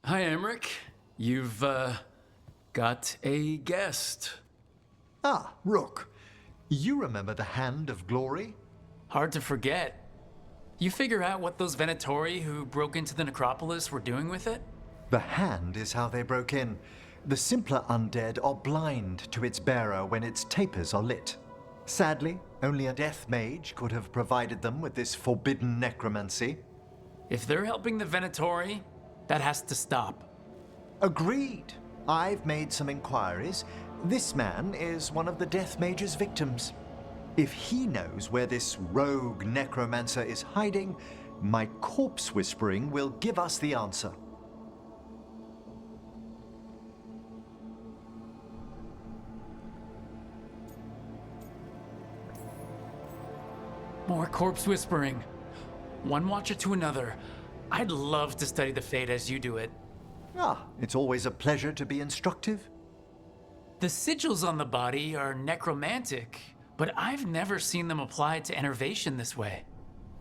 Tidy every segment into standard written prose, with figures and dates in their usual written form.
Hi, Emmerich. You've, got a guest. Ah, Rook. You remember the Hand of Glory? Hard to forget. You figure out what those Venatori who broke into the necropolis were doing with it? The hand is how they broke in. The simpler undead are blind to its bearer when its tapers are lit. Sadly, only a death mage could have provided them with this forbidden necromancy. If they're helping the Venatori, that has to stop. Agreed. I've made some inquiries. This man is one of the death mage's victims. If he knows where this rogue necromancer is hiding, my corpse whispering will give us the answer. More corpse whispering. One watcher to another. I'd love to study the fate as you do it. Ah, it's always a pleasure to be instructive. The sigils on the body are necromantic, but I've never seen them applied to enervation this way.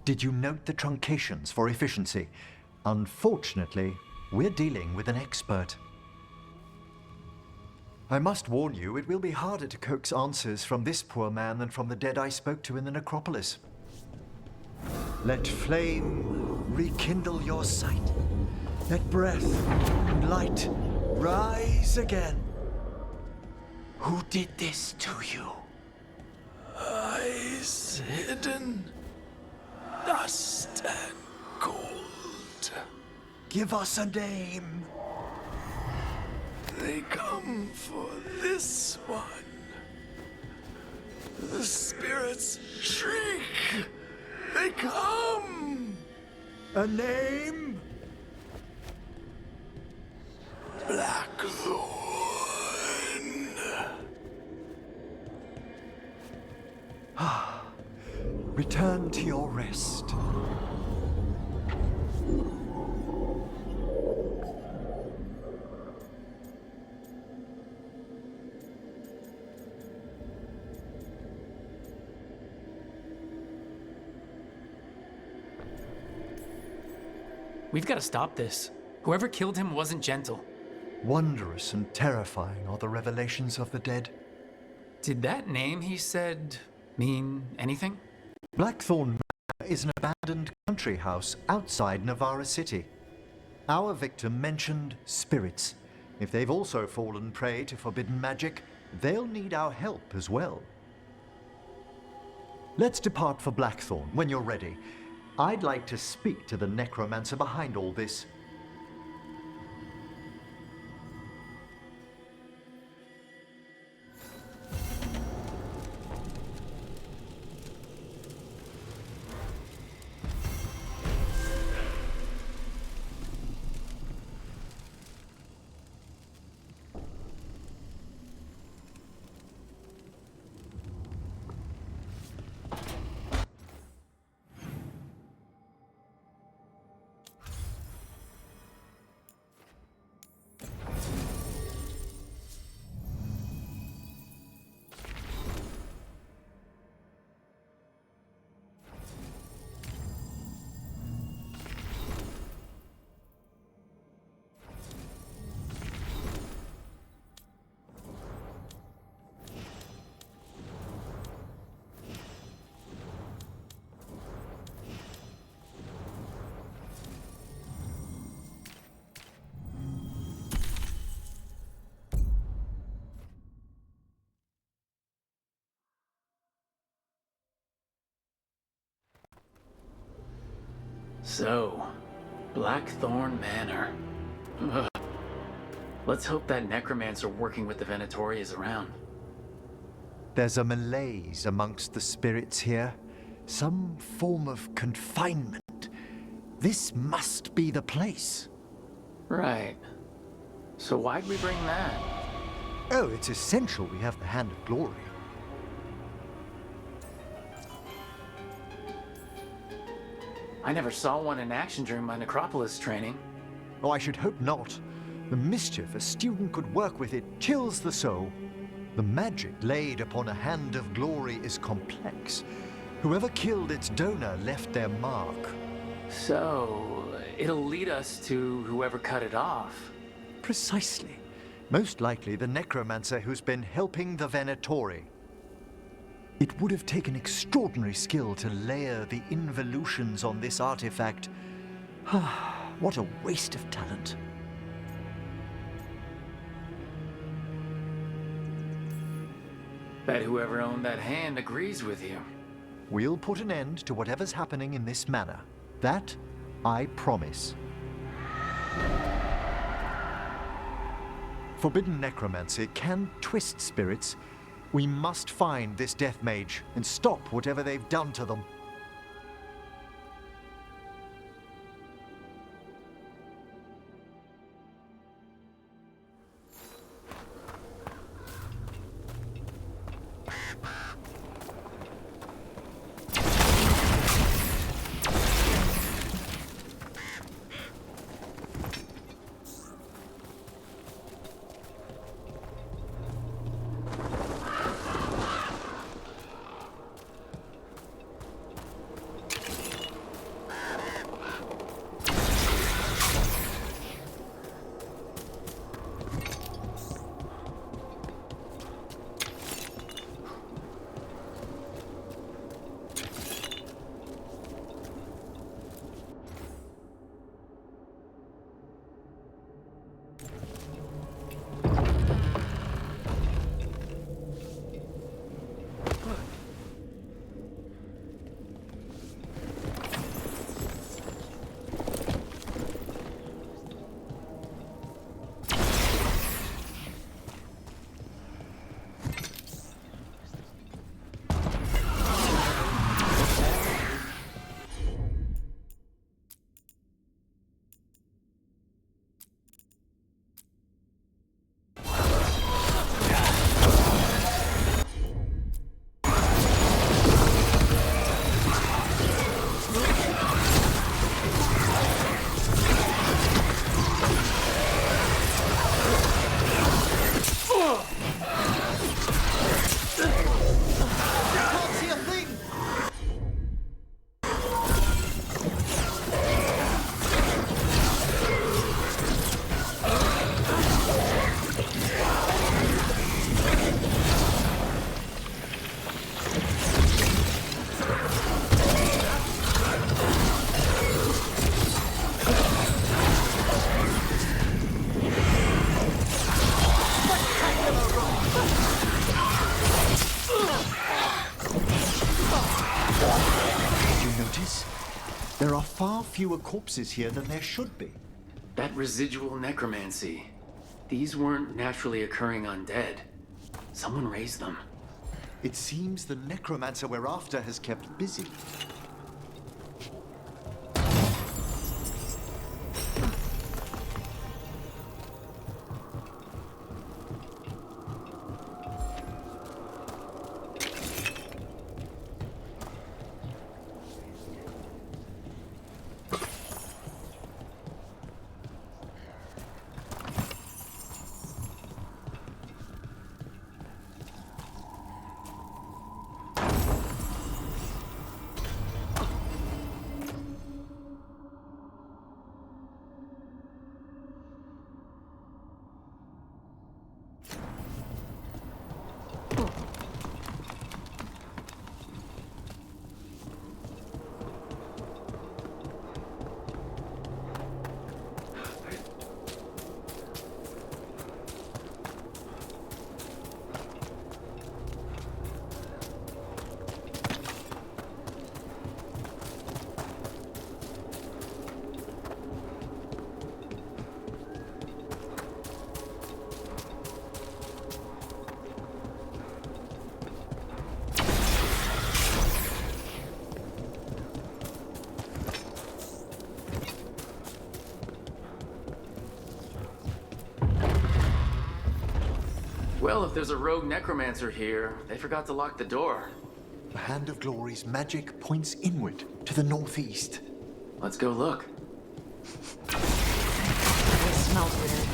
Did you note the truncations for efficiency? Unfortunately, we're dealing with an expert. I must warn you, it will be harder to coax answers from this poor man than from the dead I spoke to in the necropolis. Let flame rekindle your sight. Let breath and light rise again. Who did this to you? Eyes hidden, dust and gold. Give us a name. They come for this one. The spirits shriek. They come. A name? Blackthorn. Return to your rest. We've got to stop this. Whoever killed him wasn't gentle. Wondrous and terrifying are the revelations of the dead. Did that name he said mean anything? Blackthorn Manor is an abandoned country house outside Navarra City. Our victim mentioned spirits. If they've also fallen prey to forbidden magic, they'll need our help as well. Let's depart for Blackthorn when you're ready. I'd like to speak to the necromancer behind all this. So, Blackthorn Manor. Ugh. Let's hope that necromancer working with the Venatori is around. There's a malaise amongst the spirits here. Some form of confinement. This must be the place. Right. So why'd we bring that? Oh, it's essential we have the Hand of Glory. I never saw one in action during my necropolis training. Oh, I should hope not. The mischief a student could work with it chills the soul. The magic laid upon a Hand of Glory is complex. Whoever killed its donor left their mark. So, It'll lead us to whoever cut it off. Precisely. Most likely the necromancer who's been helping the Venatori. It would have taken extraordinary skill to layer the involutions on this artifact. What a waste of talent. Bet whoever owned that hand agrees with you. We'll put an end to whatever's happening in this manor. That, I promise. Forbidden necromancy can twist spirits. We must find this death mage and stop whatever they've done to them. There are far fewer corpses here than there should be. That residual necromancy. These weren't naturally occurring undead. Someone raised them. It seems the necromancer we're after has kept busy. Well, if there's a rogue necromancer here, they forgot to lock the door. The Hand of Glory's magic points inward, to the northeast. Let's go look. It smells weird.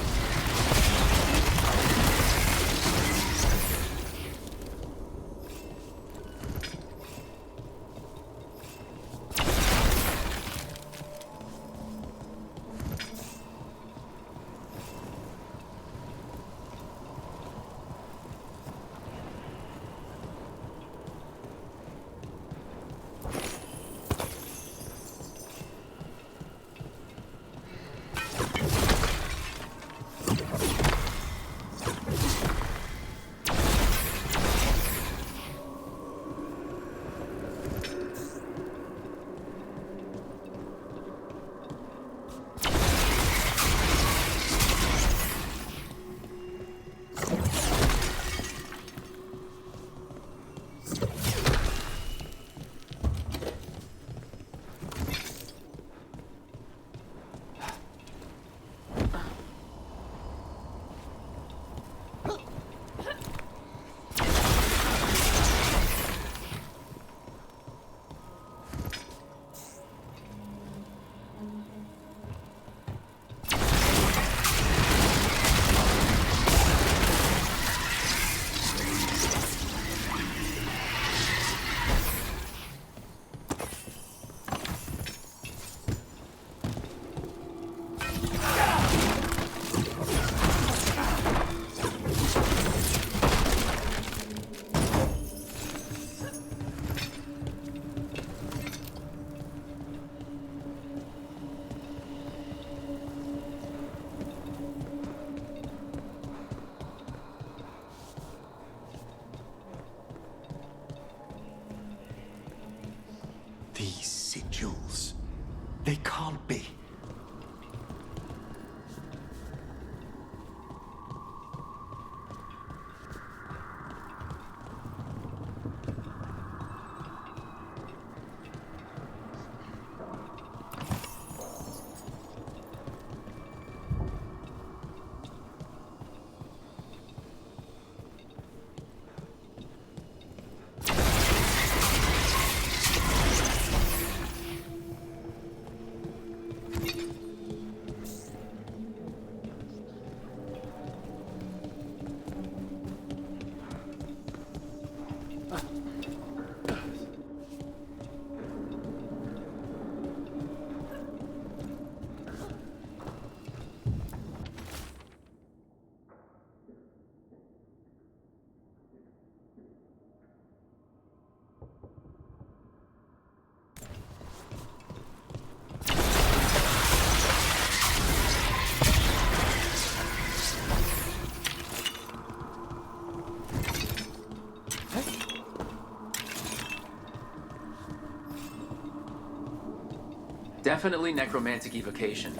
Definitely necromantic evocation.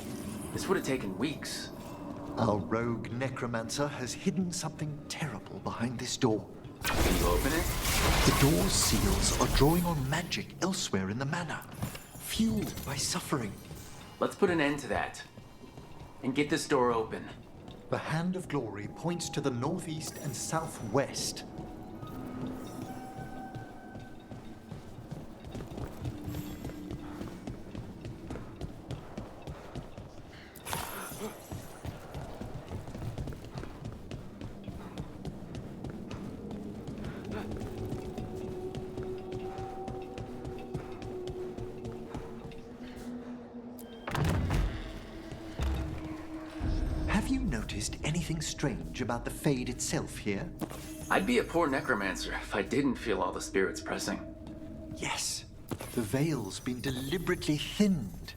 This would have taken weeks. Our rogue necromancer has hidden something terrible behind this door. Can you open it? The door's seals are drawing on magic elsewhere in the manor, fueled by suffering. Let's put an end to that. And get this door open. The Hand of Glory points to the northeast and southwest. Have you noticed anything strange about the Fade itself here? I'd be a poor necromancer if I didn't feel all the spirits pressing. Yes, the veil's been deliberately thinned.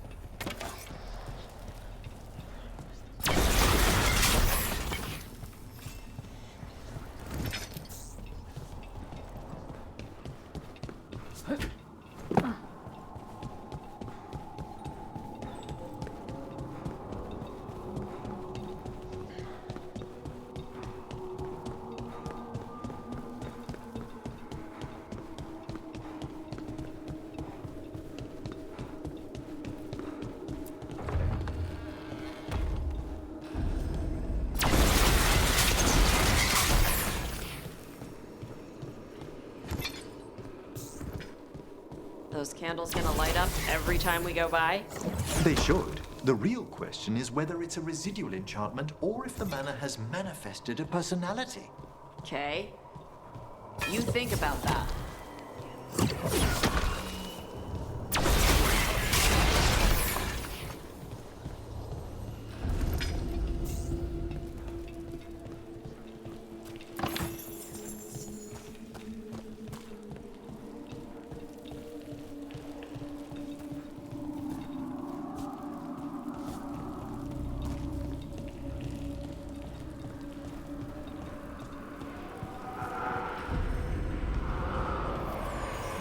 Those candles gonna light up every time we go by? They should. The real question is whether it's a residual enchantment or if the manor has manifested a personality. Okay. You think about that.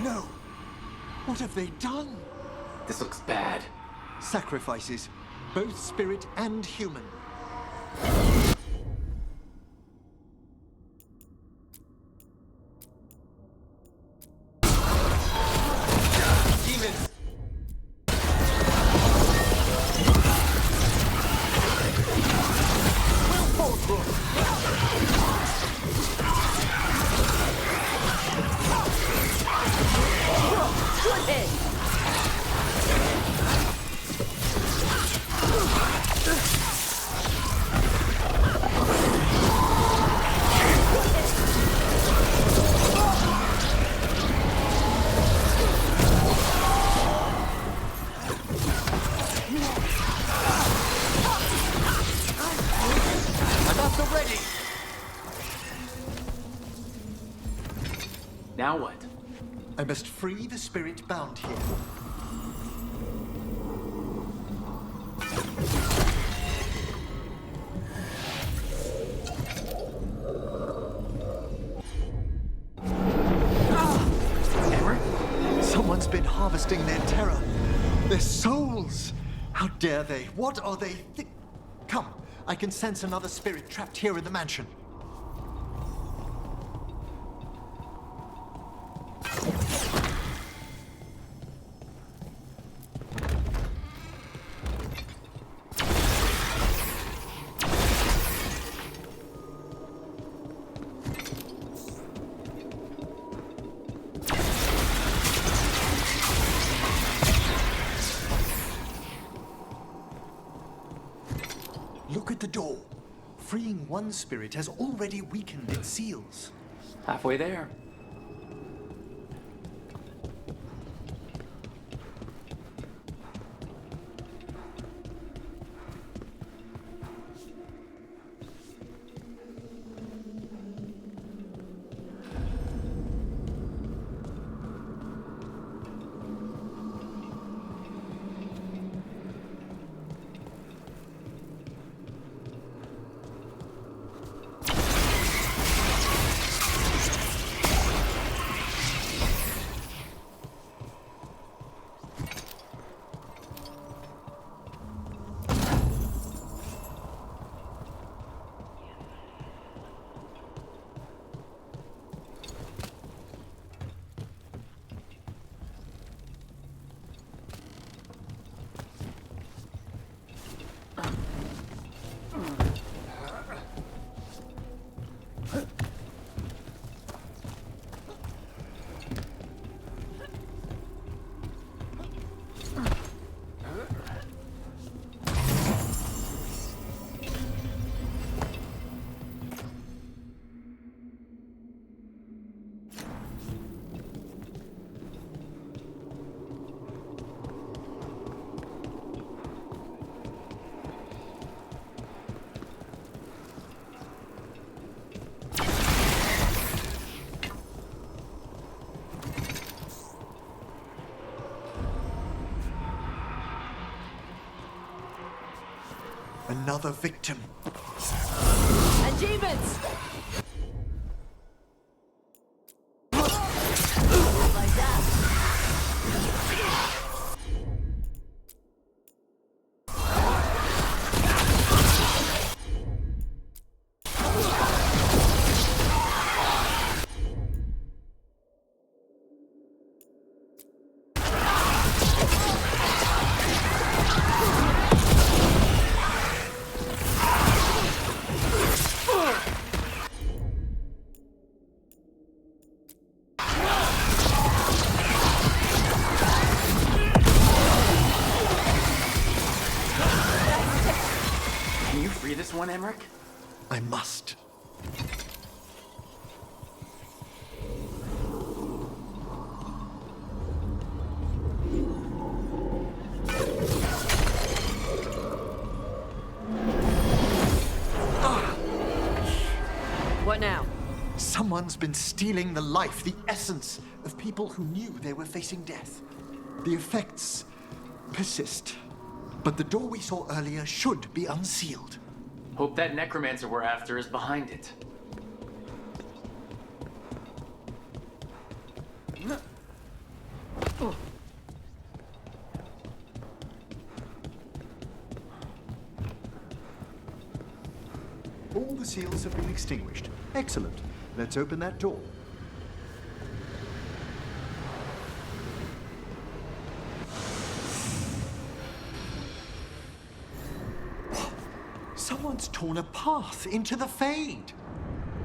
No! What have they done? This looks bad. Sacrifices, both spirit and human. Demons! Good hit! I'm not so ready! Now what? I must free the spirit bound here. Hammer? Someone's been harvesting their terror. Their souls! How dare they? What are they Come, I can sense another spirit trapped here in the mansion. Look at the door. Freeing one spirit has already weakened its seals. Halfway there. Another victim. Achievements! Like that. Can you free this one, Emmerich? I must. What now? Someone's been stealing the life, the essence of people who knew they were facing death. The effects persist. But the door we saw earlier should be unsealed. Hope that necromancer we're after is behind it. All the seals have been extinguished. Excellent. Let's open that door. Someone's torn a path into the Fade.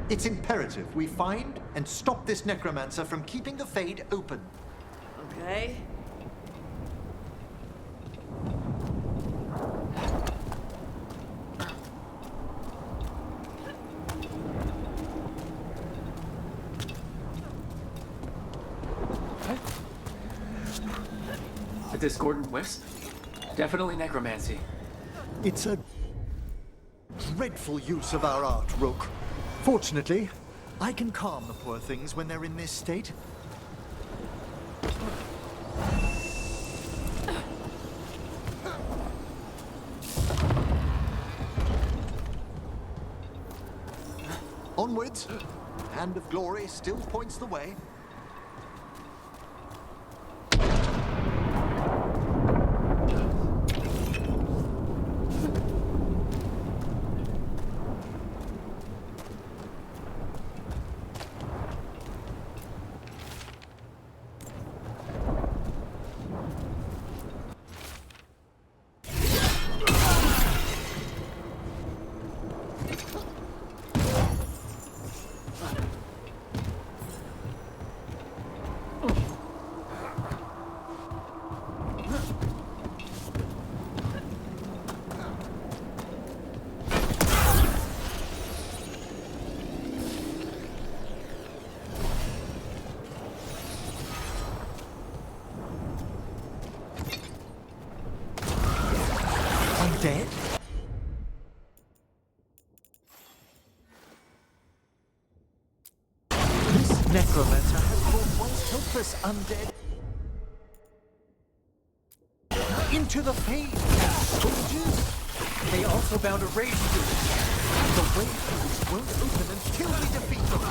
It's imperative we find and stop this necromancer from keeping the Fade open. Okay. A discordant wisp? Definitely necromancy. It's a dreadful use of our art, Rook. Fortunately, I can calm the poor things when they're in this state. Onwards. Hand of Glory still points the way. Dead? This necromancer has brought once helpless undead into the Fade. Soldiers? They also bound a rage to it. The way through won't open until we defeat them.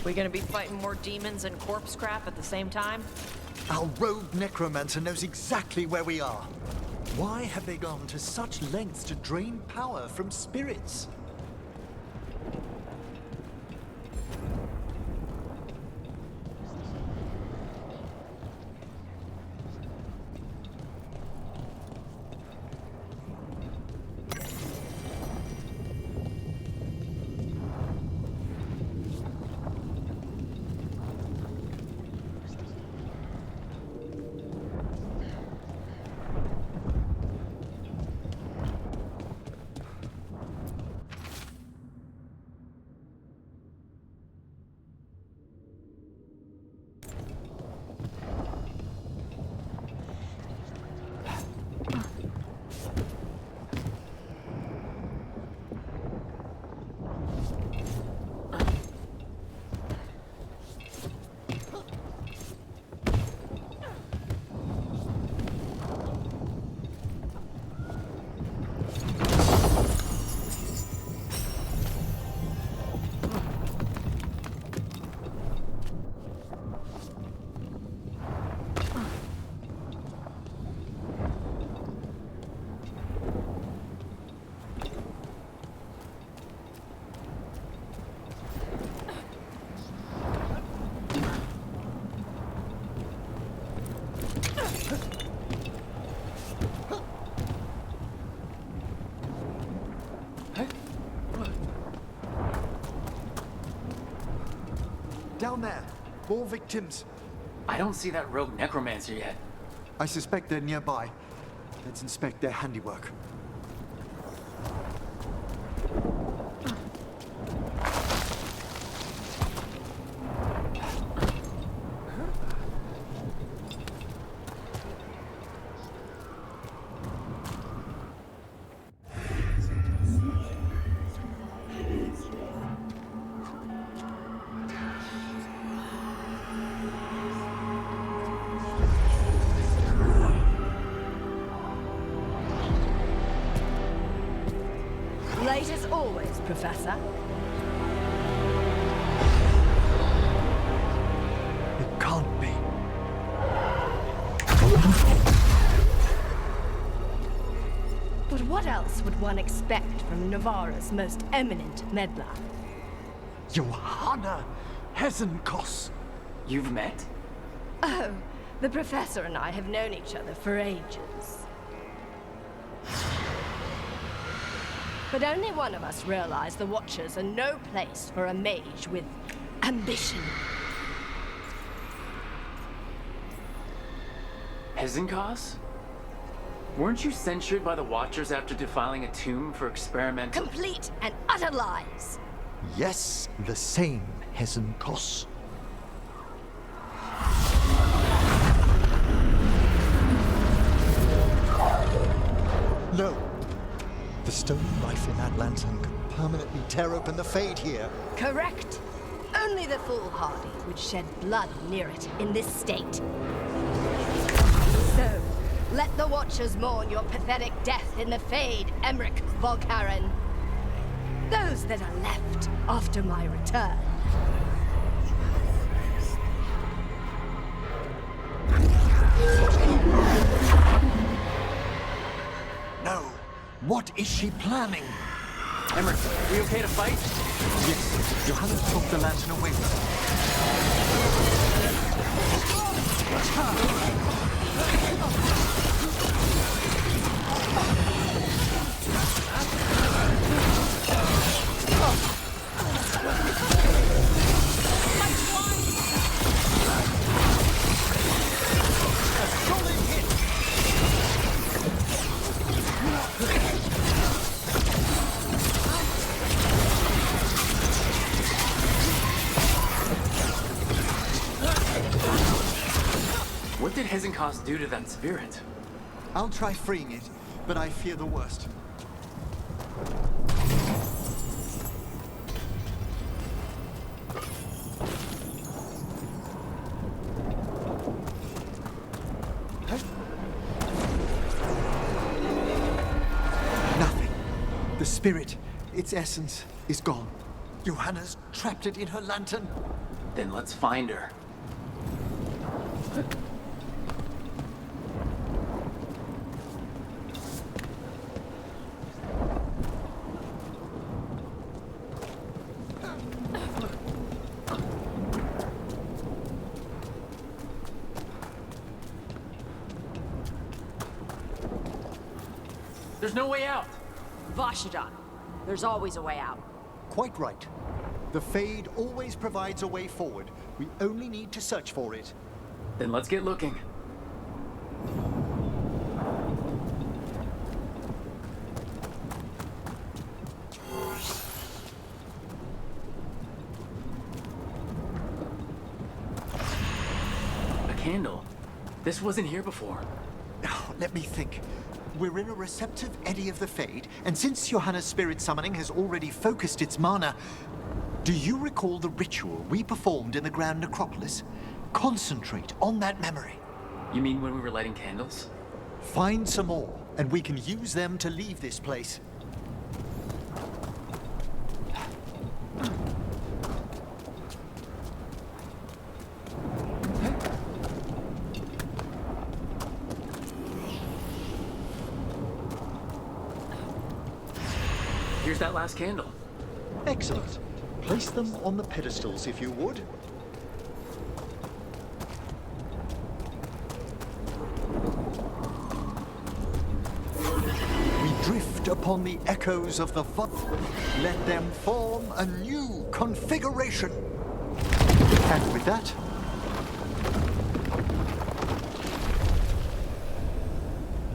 We gonna be fighting more demons and corpse crap at the same time? Our rogue necromancer knows exactly where we are. Why have they gone to such lengths to drain power from spirits? Down there, more victims. I don't see that rogue necromancer yet. I suspect they're nearby. Let's inspect their handiwork. Late as always, Professor. It can't be. But what else would one expect from Navarra's most eminent meddler? Johanna Hesenkos. You've met? Oh, the Professor and I have known each other for ages. But only one of us realized the Watchers are no place for a mage with ambition. Hesenkos? Weren't you censured by the Watchers after defiling a tomb for experimental... Complete and utter lies. Yes, the same Hesenkos. No. The stolen knife in that lantern can permanently tear open the Fade here. Correct. Only the foolhardy would shed blood near it in this state. So, let the Watchers mourn your pathetic death in the Fade, Emmerich Volkaren. Those that are left after my return. No. What is she planning? Emmerich, we okay to fight? Yes, Johanna took the lantern away from What did Hesenkos do to that spirit? I'll try freeing it, but I fear the worst. Nothing. The spirit, its essence, is gone. Johanna's trapped it in her lantern. Then let's find her. There's no way out. Vashadan, there's always a way out. Quite right. The Fade always provides a way forward. We only need to search for it. Then let's get looking. candle. This wasn't here before. Oh, let me think. We're in a receptive eddy of the Fade, and since Johanna's spirit summoning has already focused its mana, do you recall the ritual we performed in the Grand Necropolis? Concentrate on that memory. You mean when we were lighting candles? Find some more, and we can use them to leave this place. Here's that last candle. Excellent. Place them on the pedestals, if you would. We drift upon the echoes of the Let them form a new configuration. And with that,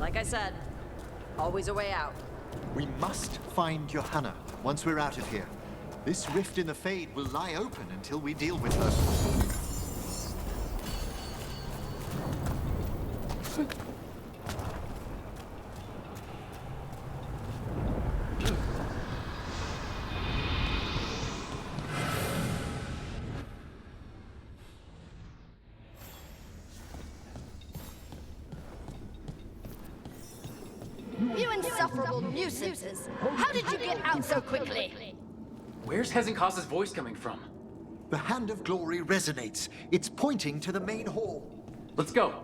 Like I said, always a way out. we must find Johanna once we're out of here. This rift in the Fade will lie open until we deal with her. You insufferable nuisances! How did you get out so quickly? Where's Hezekiah's voice coming from? The Hand of Glory resonates. It's pointing to the main hall. Let's go.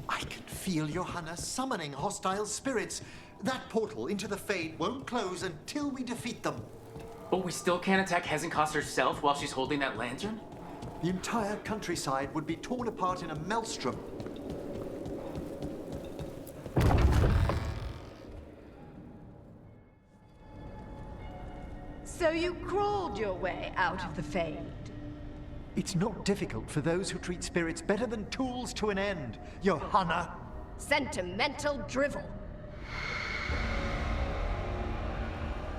I can feel Johanna summoning hostile spirits. That portal into the Fade won't close until we defeat them. But we still can't attack Hezekiah herself while she's holding that lantern? The entire countryside would be torn apart in a maelstrom. So you crawled your way out of the Fade. It's not difficult for those who treat spirits better than tools to an end, Johanna. Sentimental drivel.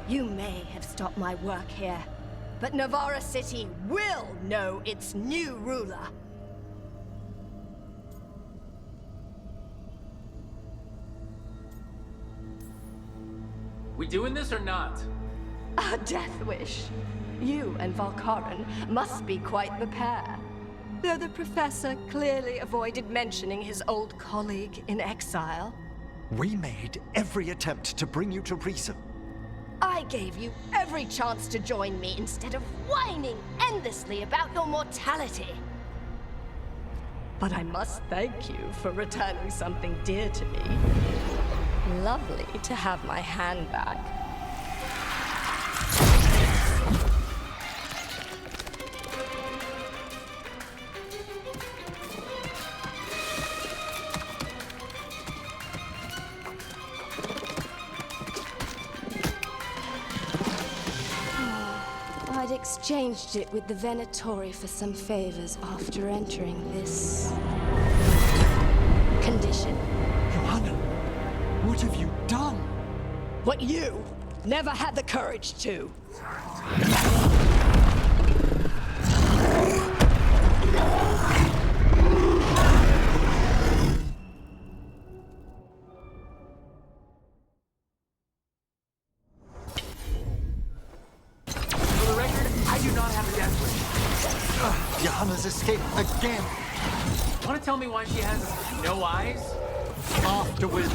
You may have stopped my work here, but Navarra City will know its new ruler. We doing this or not? A death wish. You and Valkaran must be quite the pair. Though the professor clearly avoided mentioning his old colleague in exile. We made every attempt to bring you to reason. I gave you every chance to join me instead of whining endlessly about your mortality. But I must thank you for returning something dear to me. Lovely to have my hand back. I'd exchanged it with the Venatori for some favors after entering this condition. Johanna, what have you done? What you never had the courage to. For the record, I do not have a death wish. Johanna's escaped again. Want to tell me why she has no eyes? Afterwards,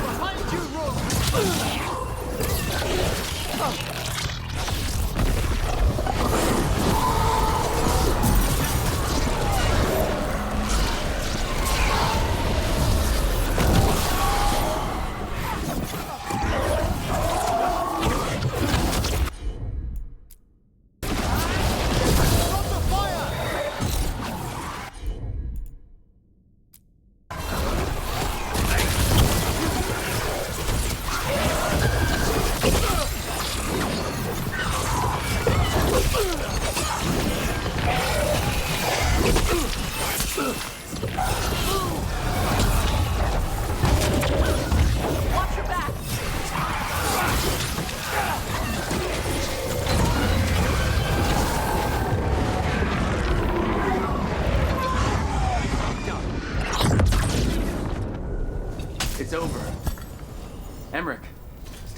behind you,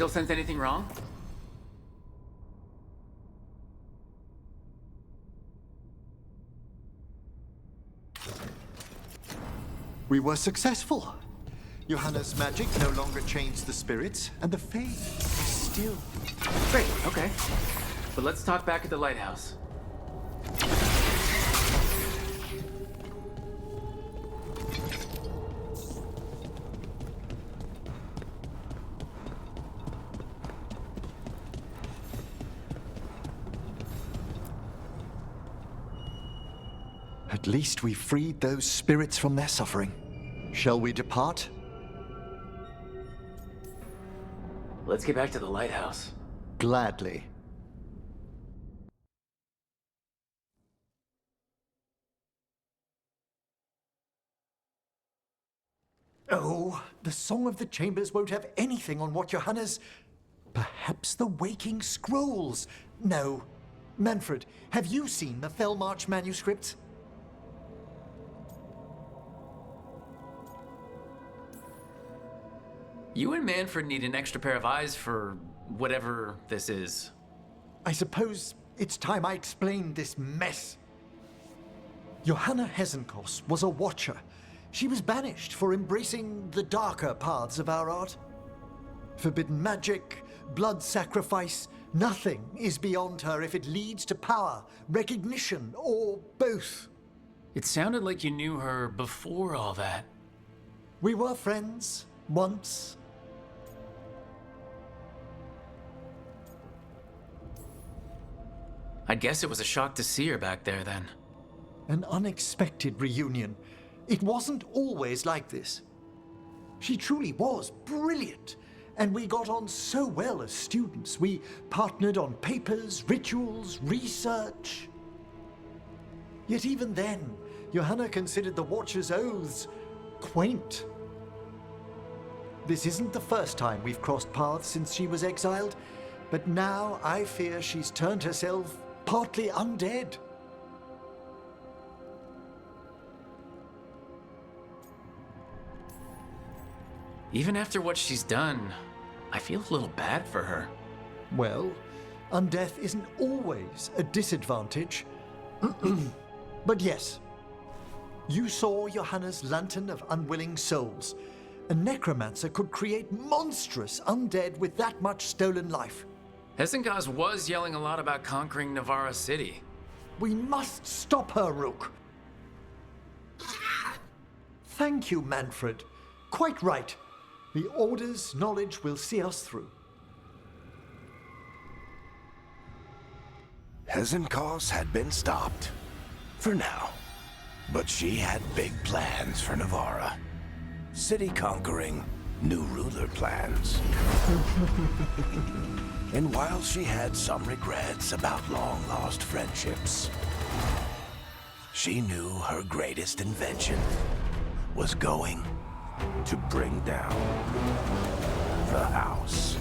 still sense anything wrong? We were successful. Johanna's magic no longer changed the spirits, and the Fae is still. Great, okay. But let's talk back at the lighthouse. At least we freed those spirits from their suffering. Shall we depart? Let's get back to the lighthouse. Gladly. Oh, the Song of the Chambers won't have anything on what Johanna's... Perhaps the Waking Scrolls? No. Manfred, have you seen the Fellmarch manuscripts? You and Manfred need an extra pair of eyes for whatever this is. I suppose it's time I explained this mess. Johanna Hesenkos was a watcher. She was banished for embracing the darker paths of our art. Forbidden magic, blood sacrifice, nothing is beyond her if it leads to power, recognition, or both. It sounded like you knew her before all that. We were friends, once. I guess it was a shock to see her back there then. An unexpected reunion. It wasn't always like this. She truly was brilliant, and we got on so well as students. We partnered on papers, rituals, research. Yet even then, Johanna considered the Watcher's oaths quaint. This isn't the first time we've crossed paths since she was exiled, but now I fear she's turned herself partly undead. Even after what she's done, I feel a little bad for her. Well, undeath isn't always a disadvantage. But yes, you saw Johanna's Lantern of Unwilling Souls. A necromancer could create monstrous undead with that much stolen life. Hesenkos was yelling a lot about conquering Navarra City. We must stop her, Rook. Thank you, Manfred. Quite right. The Order's knowledge will see us through. Hesenkos had been stopped. For now. But she had big plans for Navarra. City conquering, new ruler plans. And while she had some regrets about long-lost friendships, she knew her greatest invention was going to bring down the house.